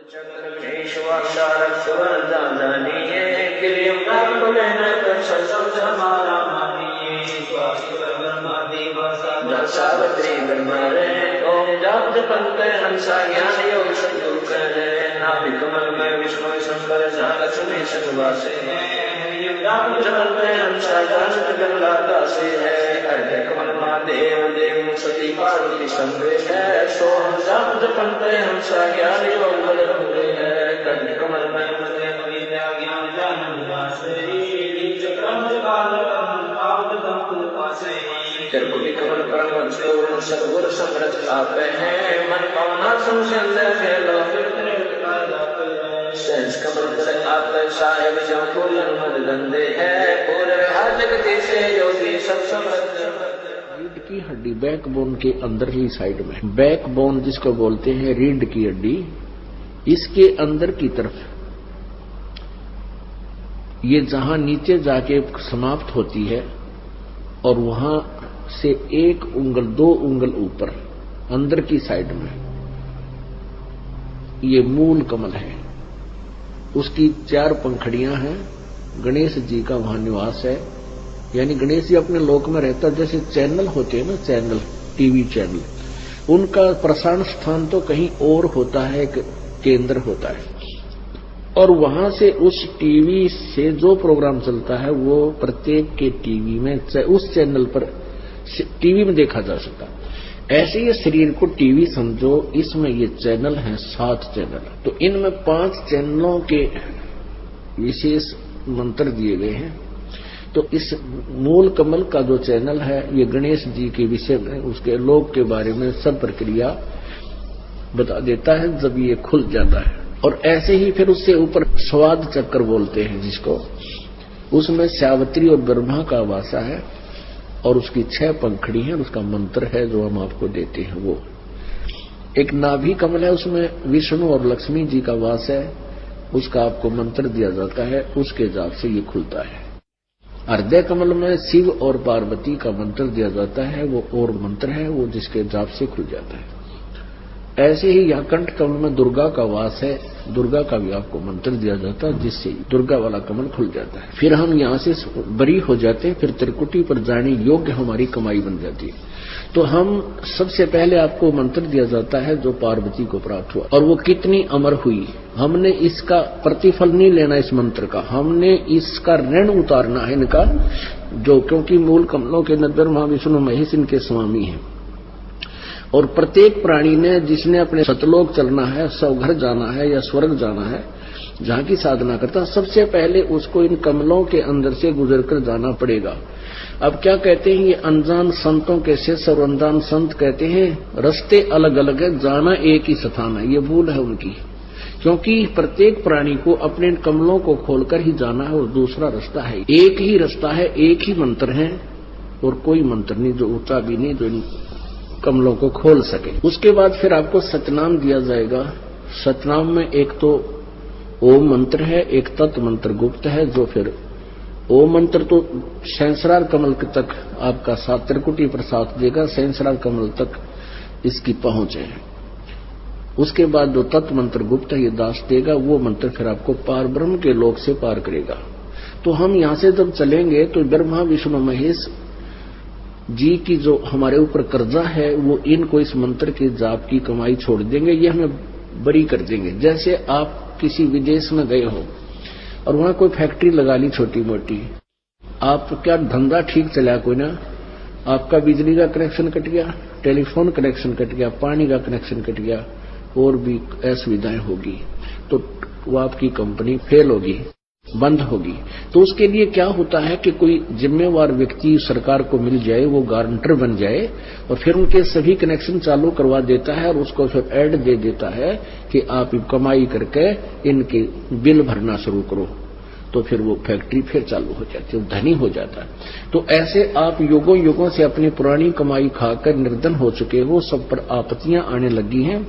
सावित्री ब्रह्मरे ओम जाप जपंत हंसा ज्ञान योग संयोग करे नाभि कमल में विष्णु शंकर लक्ष्मी सतवासे जाप जपंत हंसा जानत गंगा दासे है हृदय कमल महादेव देव सती पार्वती संगे है सोम जाप जपंत हंसा ज्ञान योग बल हुए है कंठ कमल में विद्या ज्ञान जानन दासे चक्रम काल त्रिपुटी कमल परम सदगुरु समरथ आपे हैं मन पावना संसंद खेलो सहज कमल पर आपे साहेब जो फूलन मद गंदे है पूरे हर जगती से योगी सब समरथ। रीढ़ की हड्डी बैकबोन के अंदर ही साइड में, बैकबोन जिसको बोलते हैं रीढ़ की हड्डी, इसके अंदर की तरफ ये जहां नीचे जाके समाप्त होती है और वहां से 1 उंगल 2 उंगल ऊपर अंदर की साइड में ये मूल कमल है। उसकी 4 पंखड़ियां हैं। गणेश जी का वहां निवास है, यानी गणेश जी अपने लोक में रहता। जैसे चैनल होते हैं ना, चैनल, टीवी चैनल, उनका प्रसारण स्थान तो कहीं और होता है, केंद्र होता है, और वहां से उस टीवी से जो प्रोग्राम चलता है वो प्रत्येक के टीवी में, उस चैनल पर टीवी में देखा जा सकता। ऐसे ही शरीर को टीवी समझो, इसमें ये चैनल हैं 7 चैनल। तो इनमें 5 चैनलों के विशेष मंत्र दिए गए हैं। तो इस मूल कमल का जो चैनल है ये गणेश जी के विषय में, उसके लोक के बारे में सब प्रक्रिया बता देता है जब ये खुल जाता है। और ऐसे ही फिर उससे ऊपर स्वाद चक्र बोलते हैं जिसको, उसमें सावित्री और ब्रह्मा का वासा है और उसकी 6 पंखड़ी है, उसका मंत्र है जो हम आपको देते हैं। वो एक नाभि कमल है, उसमें विष्णु और लक्ष्मी जी का वास है, उसका आपको मंत्र दिया जाता है, उसके जाप से ये खुलता है। हृदय कमल में शिव और पार्वती का मंत्र दिया जाता है, वो और मंत्र है, वो जिसके जाप से खुल जाता है। ऐसे ही यहाँ कंठ कमल में दुर्गा का वास है, दुर्गा का भी आपको मंत्र दिया जाता है, जिससे दुर्गा वाला कमल खुल जाता है। फिर हम यहाँ से बरी हो जाते हैं, फिर त्रिकुटी पर जाने योग्य हमारी कमाई बन जाती है। तो हम सबसे पहले आपको मंत्र दिया जाता है जो पार्वती को प्राप्त हुआ, और वो कितनी अमर हुई। हमने इसका प्रतिफल नहीं लेना इस मंत्र का, हमने इसका ऋण उतारना है इनका, जो क्योंकि मूल कमलों के नंबर महाविष्णु महेश इनके स्वामी हैं। और प्रत्येक प्राणी ने, जिसने अपने सतलोक चलना है, स्वघर जाना है या स्वर्ग जाना है, जहां की साधना करता, सबसे पहले उसको इन कमलों के अंदर से गुजरकर जाना पड़ेगा। अब क्या कहते हैं ये अनजान संतों के शिष्य और अनजान संत कहते हैं रास्ते अलग अलग है, जाना एक ही स्थान है। ये भूल है उनकी, क्योंकि प्रत्येक प्राणी को अपने कमलों को खोलकर ही जाना है और दूसरा रास्ता है, एक ही रास्ता है, एक ही मंत्र है और कोई मंत्र नहीं जो ऊंचा भी नहीं जो इन कमलों को खोल सके। उसके बाद फिर आपको सतनाम दिया जाएगा। सतनाम में एक तो ओम मंत्र है, एक तत् मंत्र गुप्त है, जो फिर ओम मंत्र तो सहस्रार कमल तक आपका 7 त्रिकुटी पर साथ देगा, सहस्रार कमल तक इसकी पहुंच है। उसके बाद जो तत् मंत्र गुप्त है ये दास देगा, वो मंत्र फिर आपको पार ब्रह्म के लोक से पार करेगा। तो हम यहां से जब चलेंगे तो ब्रह्मा विष्णु महेश जी की जो हमारे ऊपर कर्जा है वो इनको इस मंत्र के जाप की कमाई छोड़ देंगे, ये हमें बरी कर देंगे। जैसे आप किसी विदेश में गए हो और वहां कोई फैक्ट्री लगा ली छोटी मोटी, आप क्या धंधा ठीक चला कोई ना, आपका बिजली का कनेक्शन कट गया, टेलीफोन कनेक्शन कट गया, पानी का कनेक्शन कट गया, और भी असुविधाएं होगी, तो वो आपकी कंपनी फेल होगी, बंद होगी। तो उसके लिए क्या होता है कि कोई जिम्मेवार व्यक्ति सरकार को मिल जाए, वो गारंटर बन जाए और फिर उनके सभी कनेक्शन चालू करवा देता है और उसको फिर ऐड दे देता है कि आप कमाई करके इनके बिल भरना शुरू करो, तो फिर वो फैक्ट्री फिर चालू हो जाती है, धनी हो जाता है। तो ऐसे आप युगों युगों से अपनी पुरानी कमाई खाकर निर्धन हो चुके हो, सब पर आपत्तियां आने लगी हैं,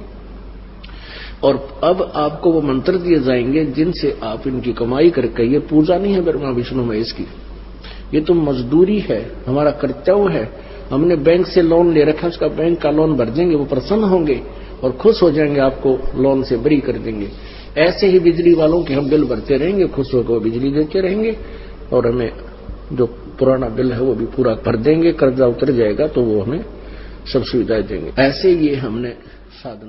और अब आपको वो मंत्र दिए जाएंगे जिनसे आप इनकी कमाई करके, ये पूजा नहीं है ब्रह्मा विष्णु महेश की, ये तो मजदूरी है, हमारा कर्तव्य है। हमने बैंक से लोन ले रखा, उसका बैंक का लोन भर देंगे, वो प्रसन्न होंगे और खुश हो जाएंगे, आपको लोन से बरी कर देंगे। ऐसे ही बिजली वालों के हम बिल भरते रहेंगे, खुश होकर बिजली देते रहेंगे और हमें जो पुराना बिल है वो भी पूरा भर देंगे। कर्जा उतर जाएगा तो वो हमें सब सुविधाएं देंगे। ऐसे ये हमने साधन